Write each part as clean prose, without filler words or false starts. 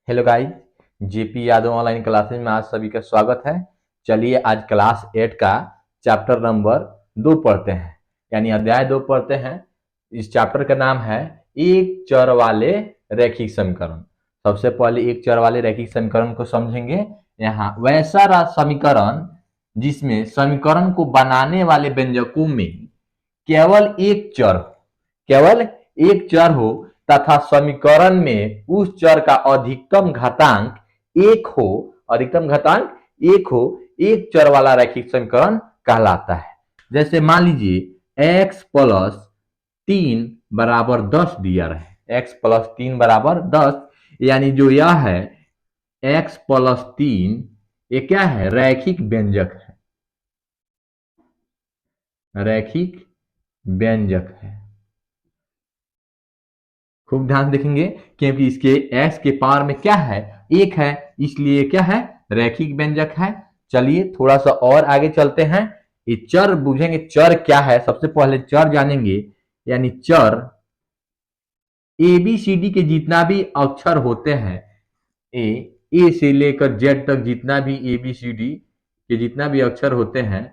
Hello guys, JP Yadav online classes में आज सभी का स्वागत है। चलिए आज क्लास 8 का चैप्टर नंबर 2 पढ़ते हैं, यानी अध्याय 2 पढ़ते हैं। इस चैप्टर का नाम है एक चर वाले रैखिक समीकरण। सबसे पहले एक चर वाले रैखिक समीकरण को समझेंगे। यहाँ वैसा समीकरण जिसमें समीकरण को बनाने वाले व्यंजकों में केवल एक चर हो तथा समीकरण में उस चर का अधिकतम घातांक एक हो, एक चर वाला रैखिक समीकरण कहलाता है। जैसे मान लीजिए x प्लस 3 बराबर 10 दिया रहे, x प्लस 3 बराबर 10, यानी जो यह है x प्लस 3 ये क्या है? रैखिक व्यंजक है, रैखिक व्यंजक है। खूब ध्यान देखेंगे क्योंकि इसके x के पावर में क्या है? एक है, इसलिए क्या है? रैखिक व्यंजक है। चलिए थोड़ा सा और आगे चलते हैं। ये चर बुझेंगे, चर क्या है सबसे पहले चर जानेंगे। यानी चर ABCD के जितना भी अक्षर होते हैं, ए से लेकर Z तक जितना भी ABCD के जितना भी अक्षर होते हैं,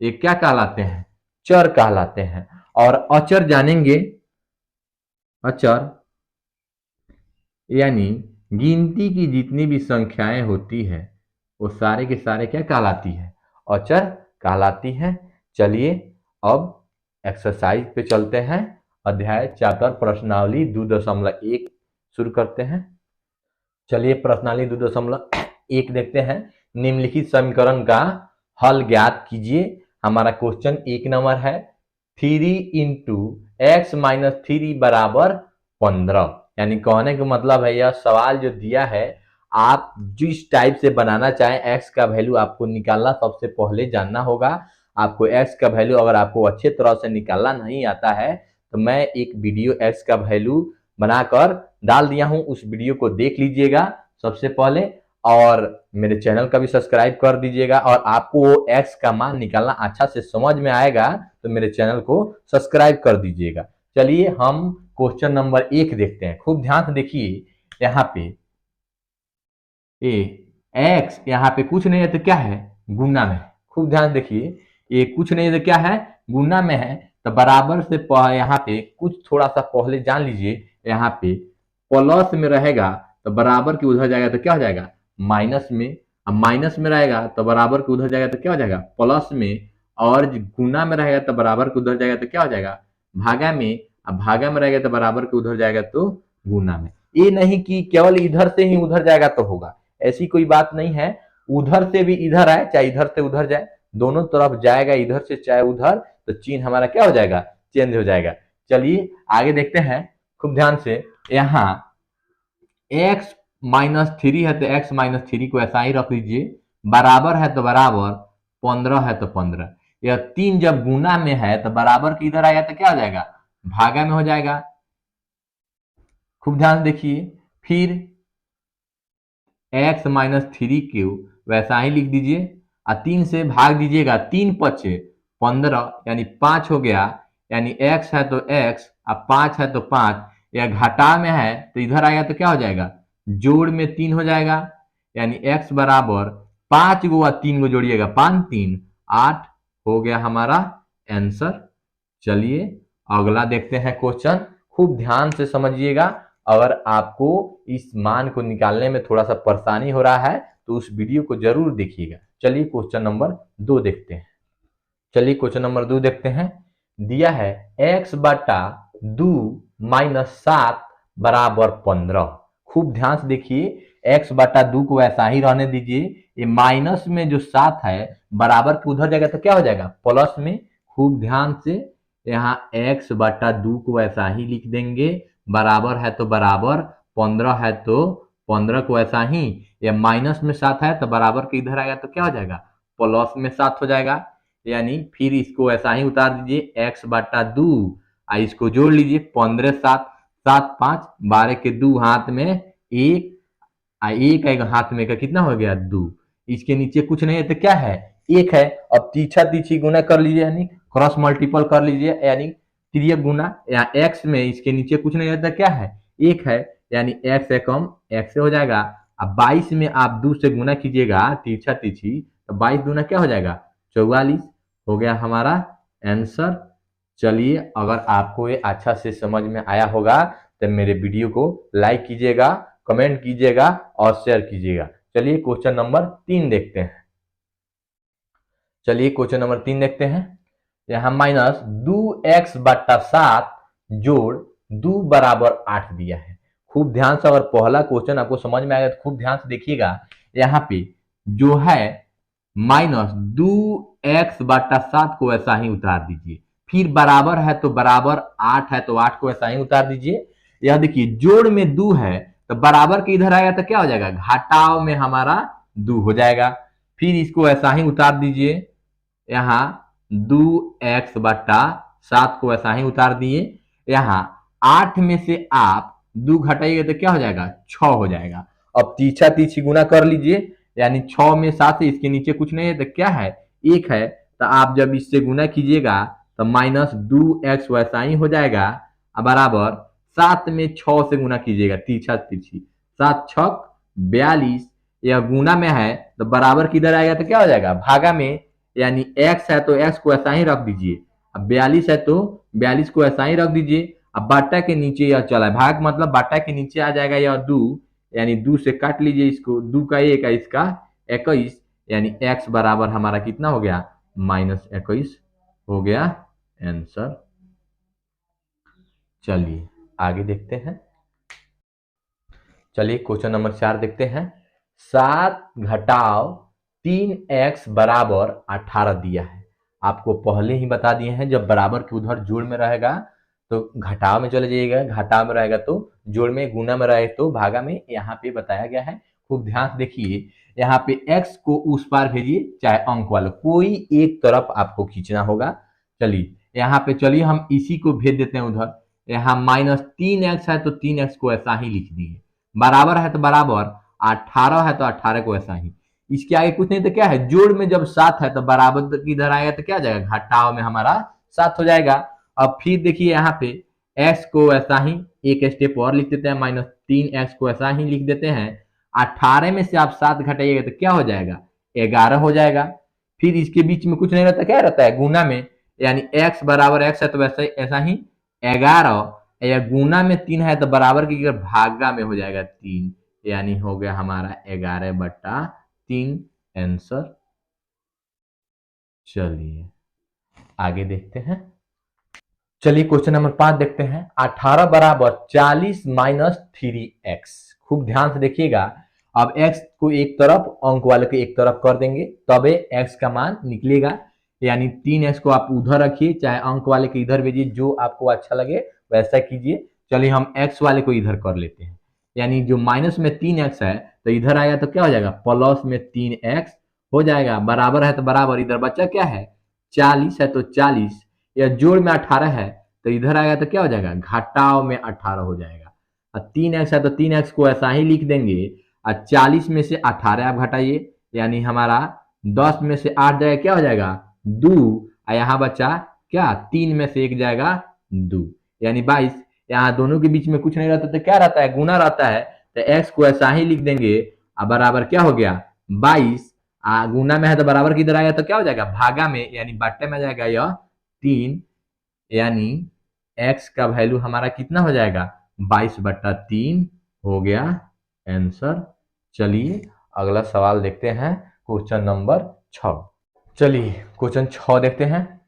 ये क्या कहलाते हैं? चर कहलाते हैं। और अचर जानेंगे। अचर यानी गिनती की जितनी भी संख्याएं होती है वो सारे के सारे क्या कहलाती है? अचर कहलाती हैं। चलिए अब एक्सरसाइज पे चलते हैं। अध्याय चैप्टर प्रश्नावली 2.1 शुरू करते हैं। चलिए प्रश्नावली 2.1 देखते हैं। निम्नलिखित समीकरण का हल ज्ञात कीजिए। हमारा क्वेश्चन 1 नंबर है 3 इंटू एक्स माइनस 3 बराबर 15। यानी कहने का मतलब है यह सवाल जो दिया है, आप जिस टाइप से बनाना चाहें एक्स का वैल्यू आपको निकालना सबसे पहले जानना होगा। आपको एक्स का वैल्यू अगर आपको अच्छे तरह से निकालना नहीं आता है तो मैं एक वीडियो एक्स का वैल्यू बनाकर डाल दिया हूं, उस वीडियो को देख लीजिएगा सबसे पहले, और मेरे चैनल का भी सब्सक्राइब कर दीजिएगा। और आपको वो एक्स का मान निकालना अच्छा से समझ में आएगा तो मेरे चैनल को सब्सक्राइब कर दीजिएगा। चलिए हम क्वेश्चन नंबर 1 देखते हैं। खूब ध्यान से देखिए, यहाँ पे एक्स यहाँ पे कुछ नहीं है तो क्या है? गुना में। खूब ध्यान देखिए, ये कुछ नहीं है तो क्या है? गुना में है। तो बराबर से यहाँ पे कुछ थोड़ा सा पहले जान लीजिए, यहाँ पे प्लस में रहेगा तो बराबर के उधर जाएगा तो क्या हो जाएगा? माइनस में। अब माइनस में रहेगा तो बराबर के उधर जाएगा तो क्या हो जाएगा? प्लस में। और गुना में रहेगा तो बराबर के उधर जाएगा तो क्या हो जाएगा? भागा में। अब भागा में रहेगा तो बराबर के उधर जाएगा तो गुना में। ये नहीं कि केवल इधर से ही उधर जाएगा तो होगा, ऐसी कोई बात नहीं है। उधर से भी इधर आए चाहे इधर से उधर जाए, दोनों तरफ जाएगा, इधर से चाहे उधर, तो चिन्ह हमारा क्या हो जाएगा? चेंज हो जाएगा। चलिए आगे देखते हैं खूब ध्यान से। यहाँ x माइनस 3 है तो x माइनस 3 को ऐसा ही रख लीजिए। बराबर है तो बराबर, 15 है तो 15। यह 3 जब गुना में है तो बराबर के इधर आएगा तो क्या हो जाएगा? भागा में हो जाएगा। खूब ध्यान देखिए, फिर x माइनस 3 को वैसा ही लिख दीजिए और 3 से भाग दीजिएगा। 3 पचे 15 यानी 5 हो गया। यानी x है तो x और 5 है तो 5। यह घटा में है तो इधर आएगा तो क्या हो जाएगा? जोड़ में 3 हो जाएगा। यानी x बराबर 5 गो और 3 गो जोड़िएगा, 5 3 8 हो गया हमारा आंसर। चलिए अगला देखते हैं क्वेश्चन। खूब ध्यान से समझिएगा। अगर आपको इस मान को निकालने में थोड़ा सा परेशानी हो रहा है तो उस वीडियो को जरूर देखिएगा। चलिए क्वेश्चन नंबर 2 देखते हैं। चलिए क्वेश्चन नंबर 2 देखते हैं। दिया है x बटा 2 माइनस 7 बराबर 15। खूब ध्यान से देखिए, x बटा 2 को ऐसा ही रहने दीजिए। ये माइनस में जो 7 है बराबर के उधर जाएगा तो क्या हो जाएगा? प्लस में। खूब ध्यान से यहाँ x बटा 2 को ऐसा ही लिख देंगे। बराबर है तो बराबर, 15 है तो 15 को ऐसा ही। या माइनस में 7 है तो बराबर के इधर आएगा तो क्या हो जाएगा? प्लस में 7 हो जाएगा। यानी फिर इसको ऐसा ही उतार दीजिए, x बटा 2 इसको जोड़ लीजिए, 15 7 7 5 12 के 2 हाथ में 1 एक हाथ में का कितना हो गया? 2। इसके नीचे कुछ नहीं है तो क्या है? 1 है। अब तीछा तीछी गुना कर लीजिए, यानी क्रॉस मल्टीपल कर लीजिए, यानी तिर्यक गुना। यहाँ x में इसके नीचे कुछ नहीं है तो क्या है? 1 है। यानी x से कम x से हो जाएगा। अब 22 में आप 2 से गुना कीजिएगा तिरछा तिरछी, तो 22 दूना क्या हो जाएगा 44 हो गया हमारा आंसर। चलिए, अगर आपको ये अच्छा से समझ में आया होगा तो मेरे वीडियो को लाइक कीजिएगा, कमेंट कीजिएगा और शेयर कीजिएगा। चलिए क्वेश्चन नंबर 3 देखते हैं। चलिए क्वेश्चन नंबर 3 देखते हैं। यहाँ माइनस 2x/7 जोड़ 2 बराबर 8 दिया है। खूब ध्यान से, अगर पहला क्वेश्चन आपको समझ में आएगा तो खूब ध्यान से देखिएगा। यहाँ पे जो है माइनस 2x/7 को ऐसा ही उतार दीजिए, फिर बराबर है तो बराबर 8 है तो 8 को ऐसा ही उतार दीजिए। यह देखिए जोड़ में 2 है तो बराबर के इधर आएगा तो क्या हो जाएगा, घटाव में हमारा 2 हो जाएगा। फिर इसको ऐसा ही उतार दीजिए, यहाँ 2x/7 को ऐसा ही उतार दिए। यहाँ 8 में से आप 2 घटाइएगा तो क्या हो जाएगा 6 हो जाएगा। अब तीछा तीछी गुना कर लीजिए, यानी 6 में 7 है, इसके नीचे कुछ नहीं है तो क्या है 1 है, तो आप जब इससे गुना कीजिएगा तो माइनस 2x वैसा ही हो जाएगा बराबर 7 में 6 से गुना कीजिएगा तीछा तीछी, 7 छक 42। यह गुना में है तो बराबर किधर आएगा तो क्या हो जाएगा भागा में, यानी x है तो x को ऐसा ही रख दीजिए। अब 42 है तो 42 को ऐसा ही रख दीजिए। अब बाटा के नीचे यह चला है, भाग मतलब बाटा के नीचे आ जाएगा यह 2, यानी 2 से काट लीजिए इसको, 2 का 1 है इसका 21, यानी x बराबर हमारा कितना हो गया -21 हो गया आंसर। चलिए आगे देखते हैं। चलिए क्वेश्चन नंबर 4 देखते हैं। 7 घटाव 3x बराबर 18 दिया है। आपको पहले ही बता दिए हैं, जब बराबर के उधर जोड़ में रहेगा तो घटाव में चले जाइएगा, घटाव में रहेगा तो जोड़ में, गुना में रहे तो भागा में। यहाँ पे बताया गया है, खूब ध्यान से देखिए। यहाँ पे x को उस पार भेजिए, चाहे अंक वाला कोई एक तरफ आपको खींचना होगा। चलिए यहाँ पे चलिए हम इसी को भेज देते हैं उधर। यहाँ -3x है तो 3x को ऐसा ही लिख दिए, बराबर है तो बराबर, 18 है तो 18 को ऐसा ही। इसके आगे कुछ नहीं तो क्या है, जोड़ में जब 7 है तो बराबर किधर आएगा तो क्या हो जाएगा घटाव में हमारा 7 हो जाएगा। अब फिर देखिए यहाँ पे x को ऐसा ही एक स्टेप और लिख देते हैं, -3x को ऐसा ही लिख देते हैं। 18 में से आप 7 घटाइएगा तो क्या हो जाएगा 11 हो जाएगा। फिर इसके बीच में कुछ नहीं रहता, क्या रहता है गुना में, यानी x बराबर x है तो वैसे ऐसा ही 11, या गुना में 3 है तो बराबर की भागा में हो जाएगा 3, यानी हो गया हमारा 11/3 आंसर। चलिए आगे देखते हैं। चलिए क्वेश्चन नंबर 5 देखते हैं। 18 बराबर 40 - 3x। खूब ध्यान से देखिएगा। अब x को एक तरफ, अंक वाले को एक तरफ कर देंगे, तबे x का मान निकलेगा। यानी 3x को आप उधर रखिए, चाहे अंक वाले के इधर भेजिए, जो आपको अच्छा लगे वैसा कीजिए। चलिए हम x वाले को इधर कर लेते हैं, यानी जो माइनस में 3x है तो इधर आएगा तो क्या हो जाएगा प्लस में 3x हो जाएगा। बराबर है तो बराबर, इधर बच्चा क्या है 40 है तो 40, या जोड़ में 18 है तो इधर आएगा तो क्या हो जाएगा घटाव में 18 हो जाएगा। और 3x है तो 3x को ऐसा ही लिख देंगे। और 40 में से 18 आप घटाइए, यानी हमारा 10 में से 8 जाएगा क्या हो जाएगा 2, और यहाँ बचा क्या 3 में से 1 जाएगा 2, यानी 22। यहाँ दोनों के बीच में कुछ नहीं रहता तो क्या रहता है गुना रहता है, तो x को ऐसा ही लिख देंगे। अब बराबर क्या हो गया 22, गुना में है तो बराबर किधर आएगा तो क्या हो जाएगा भागा में, यानी बाटे में जाएगा यह 3, यानी x का वैल्यू हमारा कितना हो जाएगा 22/3 हो गया आंसर। चलिए अगला सवाल देखते हैं, क्वेश्चन नंबर 6। चलिए क्वेश्चन 6 देखते हैं।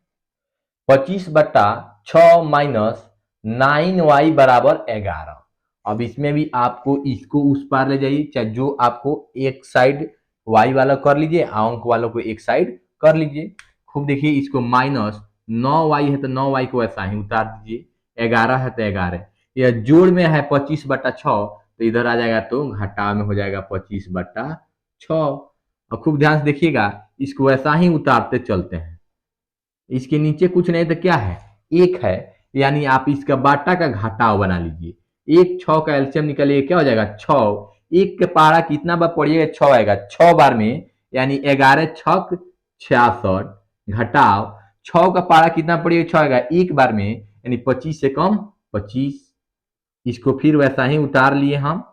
25/6 - 9y बराबर 11। अब इसमें भी आपको इसको उस पार ले जाइए, चाहे जो आपको एक साइड y वाला कर लीजिए, अंक वालों को एक साइड कर लीजिए। खूब देखिए, इसको -9y है तो 9y को ऐसा ही उतार दीजिए, 11 है तो 11, यह जोड़ में है 25/6 तो इधर आ जाएगा तो घटाव में हो जाएगा 25/6। और खूब ध्यान से देखिएगा, इसको ऐसा ही उतारते चलते हैं। इसके नीचे कुछ नहीं तो क्या है 1 है, यानी आप इसका बाटा का घटाव बना लीजिए। 1 6 का एलसीएम निकालिए, क्या हो जाएगा 6, 1 के पारा कितना बार पड़िएगा 6 आएगा, 6 बार में, यानी 11 छक 66 घटाव 6 का पारा कितना पड़ेगा 6 आएगा 1 बार में, यानी 25 से कम 25। इसको फिर वैसा ही उतार लिए हम।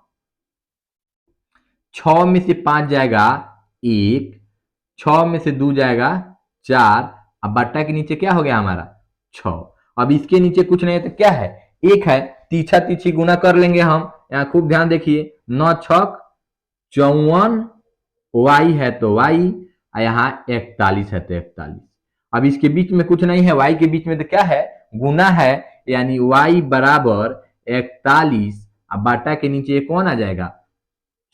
6 में से 5 जाएगा 1, 6 में से 2 जाएगा 4, अब बट्टा के नीचे क्या हो गया हमारा 6। अब इसके नीचे कुछ नहीं है तो क्या है 1 है, तीछा तीछी गुना कर लेंगे हम। यहाँ खूब ध्यान देखिए, 9 छक 54, y है तो y, यहाँ 41 है तो 41। अब इसके बीच में कुछ नहीं है, y के बीच में तो क्या है गुना है, यानी y बराबर 41, अब बाटा के नीचे कौन आ जाएगा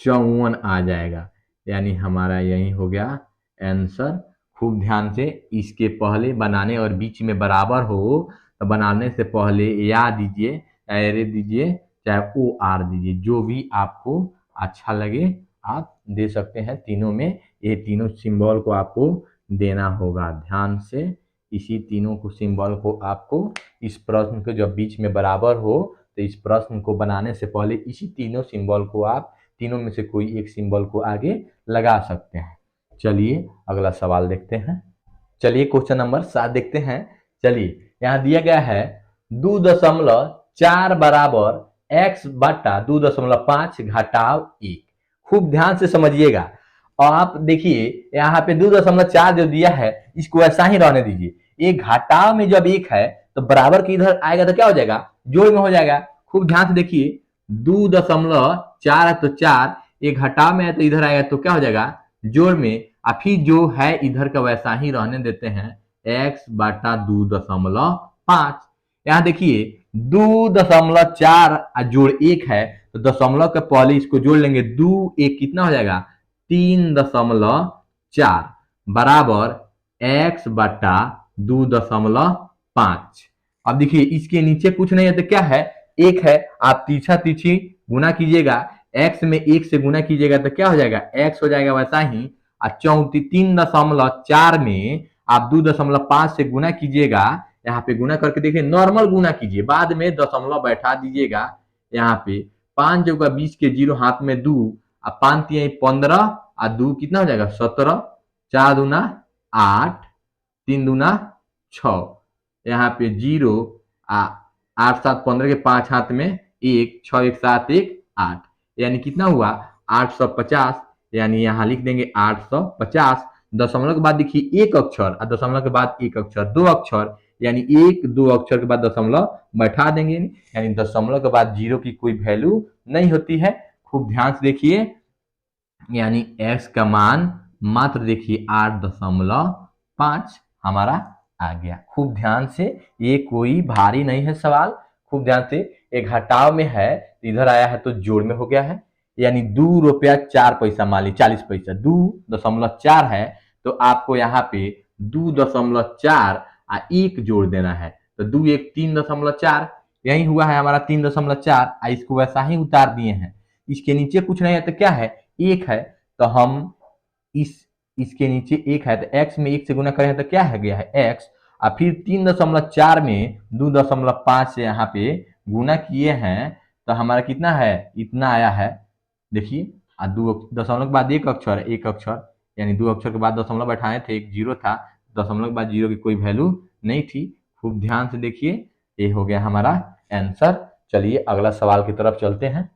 54 आ जाएगा, यानी हमारा यही हो गया आंसर। खूब ध्यान से इसके पहले बनाने और बीच में बराबर हो तो बनाने से पहले या दीजिए, एरे दीजिए, चाहे ओ आर दीजिए, जो भी आपको अच्छा लगे आप दे सकते हैं। तीनों में ये तीनों सिंबल को आपको देना होगा ध्यान से। इसी तीनों को सिंबल को आपको इस प्रश्न के जब बीच में बराबर हो तो इस प्रश्न को बनाने से पहले इसी तीनों सिंबल को आप तीनों में से कोई एक सिंबल को आगे लगा सकते हैं। चलिए अगला सवाल देखते हैं। चलिए क्वेश्चन नंबर 7 देखते हैं। चलिए यहाँ दिया गया है 2.4 बराबर x बटा 2.5 घटाव 1। खूब ध्यान से समझिएगा और आप देखिए यहाँ पे 2.4 जो दिया है इसको ऐसा ही रहने दीजिए। ये घटाव में जब 1 है तो बराबर के इधर आएगा तो क्या हो जाएगा जोड़ में हो जाएगा। खूब ध्यान से देखिए 2.4 है तो 4, ये घटाव में है तो इधर आएगा तो क्या हो जाएगा जोड़ में, और फिर जो है इधर का वैसा ही रहने देते हैं x बटा 2.5। यहाँ देखिए 2.4 जोड़ 1 है तो दशमलव के पहले इसको जोड़ लेंगे, 2 1 कितना हो जाएगा 3.4 बराबर x बटा 2.5। अब देखिए इसके नीचे कुछ नहीं है तो क्या है 1 है, आप तीछा तीछी गुना कीजिएगा, x में 1 से गुना कीजिएगा तो क्या हो जाएगा x हो जाएगा वैसा ही, और 3.4 में आप 2.5 से गुना कीजिएगा। यहाँ पे गुना करके देखिए नॉर्मल गुना कीजिए, बाद में दशमलव बैठा दीजिएगा। यहाँ पे 5 जगह 20 के 0 हाथ में 2, अब 5 3 15 और 2 कितना हो जाएगा 17, 4 दूना 8, 3 दूना 6, यहाँ पे 0, 8 7 15 के 5 हाथ में 1, 6 1 7 1 8, यानी कितना हुआ 850, यानी यहाँ लिख देंगे 850। दशमलव के बाद देखिए एक अक्षर और दशमलव के बाद एक अक्षर, 2 अक्षर, यानी 1 2 अक्षर के बाद दशमलव बैठा देंगे, यानी दशमलव के बाद 0 की कोई वैल्यू नहीं होती है। खूब ध्यान से देखिए, यानी x का मान मात्र देखिए 8.5 हमारा आ गया। खूब ध्यान से, ये कोई भारी नहीं है सवाल। खूब ध्यान से, एक घटाव में है इधर आया है तो जोड़ में हो गया है, यानी 2 रुपया 4 पैसा मान ली 40 पैसा, 2.4 है तो आपको यहाँ पे 2.4 और 1 जोड़ देना है, तो 2 1 3.4, यही हुआ है हमारा 3.4। इसको वैसा ही उतार दिए हैं। इसके नीचे कुछ नहीं है तो क्या है 1 है, तो हम इसके नीचे 1 है तो x में 1 से गुना करें तो क्या है गया है x, और फिर 3.4 में 2.5 से यहाँ पे गुना किए हैं तो हमारा कितना है इतना आया है। देखिए 2 दशमलव के बाद एक अक्षर, यानी 2 अक्षर के बाद दशमलव बैठाए थे, एक 0 था, दशमलव के बाद 0 की कोई वैल्यू नहीं थी। खूब ध्यान से देखिए, ये हो गया हमारा आंसर। चलिए अगला सवाल की तरफ चलते हैं।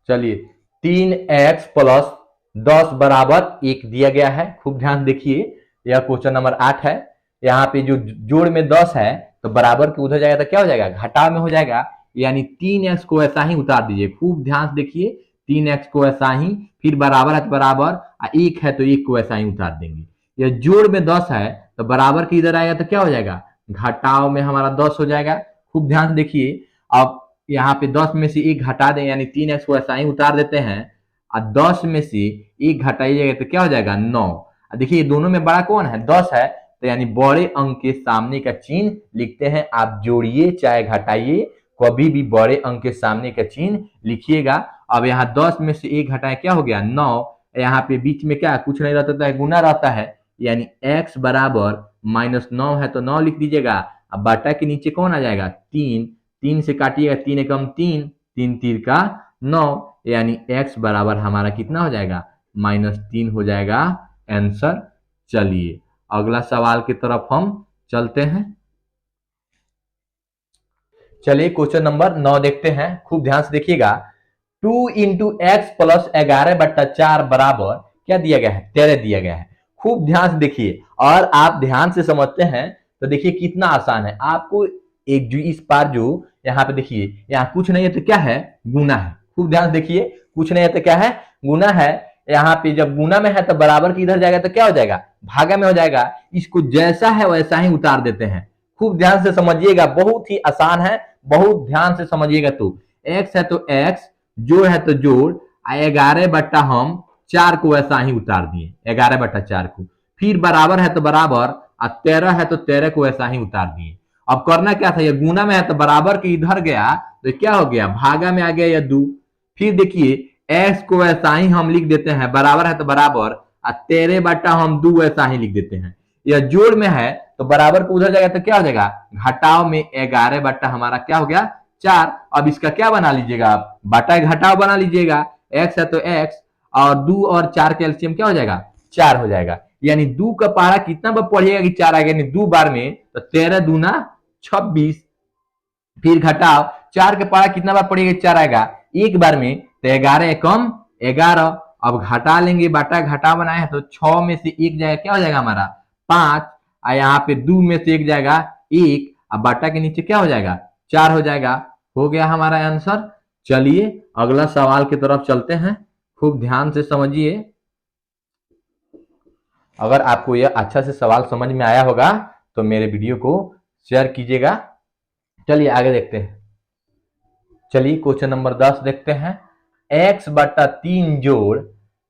चलिए 3x प्लस 10 बराबर 1 दिया गया है। खूब ध्यान देखिए, यह क्वेश्चन नंबर 8 है। यहाँ पे जो जोड़ में 10 है तो बराबर के उधर जाएगा तो क्या हो जाएगा घटाव में हो जाएगा, यानी 3x को ऐसा ही उतार दीजिए। खूब ध्यान से देखिए, 3x को ऐसा ही, फिर बराबर है तो बराबर, 1 है तो 1 को ऐसा ही उतार देंगे। यह जोड़ में 10 है तो बराबर के इधर आएगा तो क्या हो जाएगा घटाव में हमारा 10 हो जाएगा। खूब ध्यान से देखिए, अब यहाँ पे 10 में से 1 घटा दें, यानी 3x को ऐसा ही उतार देते हैं, और 10 में से 1 घटाइएगा तो क्या हो जाएगा 9। देखिए दोनों में बड़ा कौन है 10 है, तो यानी बड़े अंक के सामने का चिन्ह लिखते हैं। आप जोड़िए चाहे घटाइए, कभी भी बड़े अंक के सामने का चिन्ह लिखिएगा। अब यहाँ 10 में से 1 घटाए क्या हो गया 9, यहाँ पे बीच में क्या कुछ नहीं रहता है गुना रहता है, यानी x बराबर -9 है तो 9 लिख दीजिएगा। अब बाटा के नीचे कौन आ जाएगा 3, 3 से काटिएगा 3 एकम 3, 3 तीर का 9, यानी x बराबर हमारा कितना हो जाएगा -3 हो जाएगा आंसर। चलिए अगला सवाल की तरफ हम चलते हैं। चलिए क्वेश्चन नंबर 9 देखते हैं। खूब ध्यान से देखिएगा, 2 इंटू एक्स प्लस 11/4 बराबर क्या दिया गया है, 13 दिया गया है। खूब ध्यान से देखिए, और आप ध्यान से समझते हैं तो देखिए कितना आसान है। आपको एक जो इस बार जो यहाँ पे देखिए, यहाँ कुछ नहीं है तो क्या है, गुना है। खूब ध्यान से देखिए, कुछ नहीं है तो क्या है, गुना है। यहाँ पे जब गुना में है तो बराबर की इधर जाएगा तो क्या हो जाएगा, भागा में हो जाएगा। इसको जैसा है वैसा ही उतार देते हैं। खूब ध्यान से समझिएगा, बहुत ही आसान है, बहुत ध्यान से समझिएगा। तो एक्स है तो एक्स, जोड़ है तो जोड़, 11/4 को वैसा ही उतार दिए, 11/4 को। फिर बराबर है तो बराबर, और 13 है तो 13 को वैसा ही उतार दिए। अब करना क्या था, ये गुना में है तो बराबर के इधर गया तो क्या हो गया, भागा में आ गया या 2। फिर देखिए एक्स को वैसा ही हम लिख देते हैं, बराबर है तो बराबर, और 13 हम 2 वैसा ही लिख देते हैं। यह जोड़ में है तो बराबर को उधर जाएगा तो क्या हो जाएगा, घटाव में 11 हमारा क्या हो गया, 4। अब इसका क्या बना लीजिएगा आप, बाटा घटाव बना लीजिएगा। एक्स है तो एक्स, और 2 और 4 का एलसीएम क्या हो जाएगा, 4 हो जाएगा। यानी 2 का पहाड़ा कितना बार पढ़िएगा कि 4 आ गया, यानी 2 बार में तो 13 दूना 26। फिर घटाव 4 के पहाड़ा कितना बार पढ़िएगा, 4 आएगा एक बार में, तो 11 कम 11। अब घटा लेंगे, बाटा घटाव बनाए हैं तो 6 में से 1 जाएगा क्या हो जाएगा हमारा, 5। और यहाँ पे 2 में से 1 जाएगा 1, अब बाटा के नीचे क्या हो जाएगा, 4 हो जाएगा। हो गया हमारा आंसर। चलिए अगला सवाल की तरफ चलते हैं, खूब ध्यान से समझिए। अगर आपको यह अच्छा से सवाल समझ में आया होगा तो मेरे वीडियो को शेयर कीजिएगा। चलिए आगे देखते हैं। चलिए क्वेश्चन नंबर 10 देखते हैं। x/3 जोड़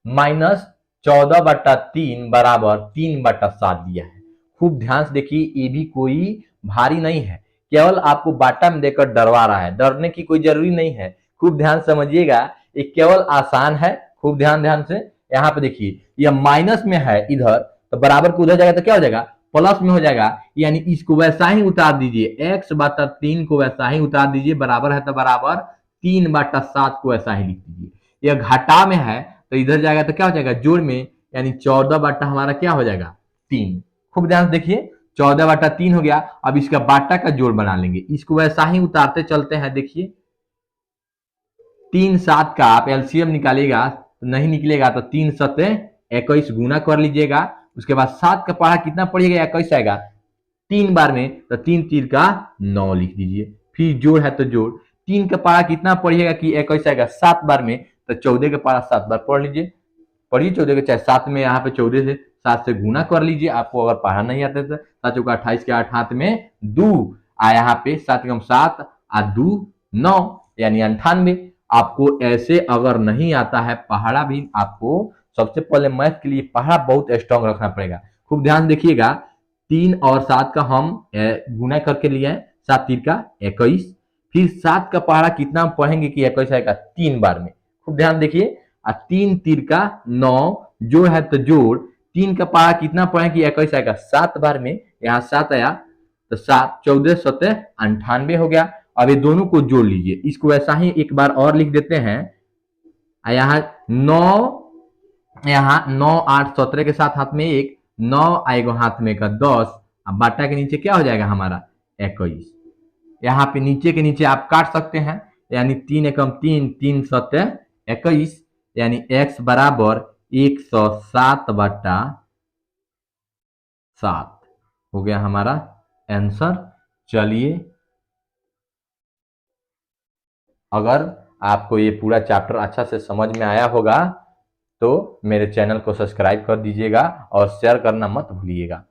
-14/3 बराबर 3/7 दिया है। खूब ध्यान से देखिए, ये भी कोई भारी नहीं है, केवल आपको बाटा में देकर डरवा रहा है। डरने की कोई जरूरी नहीं है, खूब ध्यान समझिएगा, ये केवल आसान है। खूब ध्यान से यहाँ पे देखिए, यह माइनस में है इधर, तो बराबर को उधर जाएगा तो क्या हो जाएगा, प्लस में हो जाएगा। यानी इसको वैसा ही उतार दीजिए, x/3 को वैसा ही उतार दीजिए, बराबर है तो बराबर, 3/7 को वैसा ही लिख दीजिए। यह घटा में है तो इधर जाएगा तो क्या हो जाएगा, जोड़ में, यानी 14 बाटा हमारा क्या हो जाएगा, 3। खूब ध्यान से देखिए, 14/3 हो गया। अब इसका बाटा का जोड़ बना लेंगे, इसको वैसा ही उतारते चलते हैं। देखिए 3/7 का आप एलसीएम निकालिएगा तो नहीं निकलेगा, तो 3×7=21 गुना कर लीजिएगा। उसके बाद 7 का पहाड़ा कितना पड़ेगा, 21 आएगा 3 बार में, तो 3×3=9 लिख दीजिए। फिर जोड़ है तो जोड़, 3 का पहाड़ा कितना पड़ेगा कि 21 आएगा 7 बार में, तो 14 का पहाड़ा 7 बार पढ़ लीजिए। पढ़िए 14 के, चाहे 7 में, यहाँ पे 14 से 7 से गुना कर लीजिए। आपको अगर पढ़ा नहीं आता तो 7 का 28 के 8 हाथ में 2, आ यहाँ पे 7 कम 7 आ 2 9, यानी 98। आपको ऐसे अगर नहीं आता है पहाड़ा भी, आपको सबसे पहले मैथ के लिए पहाड़ा बहुत स्ट्रांग रखना पड़ेगा। खूब ध्यान देखिएगा, 3 और 7 का हम गुना करके लिए 7×3=21। फिर 7 का पहाड़ा कितना पढ़ेंगे कि 21 आएगा 3 बार में। खूब ध्यान देखिए, 3×3=9, जो है तो जोड़, 3 का पहाड़ा कितना पढ़े कि 21 आएगा 7 बार में, यहाँ 7 आया तो 7, 14×7=98 हो गया। अब ये दोनों को जोड़ लीजिए, इसको ऐसा ही एक बार और लिख देते हैं। यहाँ 9 8 17 के साथ हाथ में 1, 9 आएगा हाथ में का 10, अब बाटा के नीचे क्या हो जाएगा हमारा 21। यहाँ पे नीचे के नीचे आप काट सकते हैं, यानी 3×1 3, 3×7=21, यानी x बराबर 107/7 हो गया हमारा आंसर। चलिए, अगर आपको ये पूरा चैप्टर अच्छा से समझ में आया होगा तो मेरे चैनल को सब्सक्राइब कर दीजिएगा और शेयर करना मत भूलिएगा।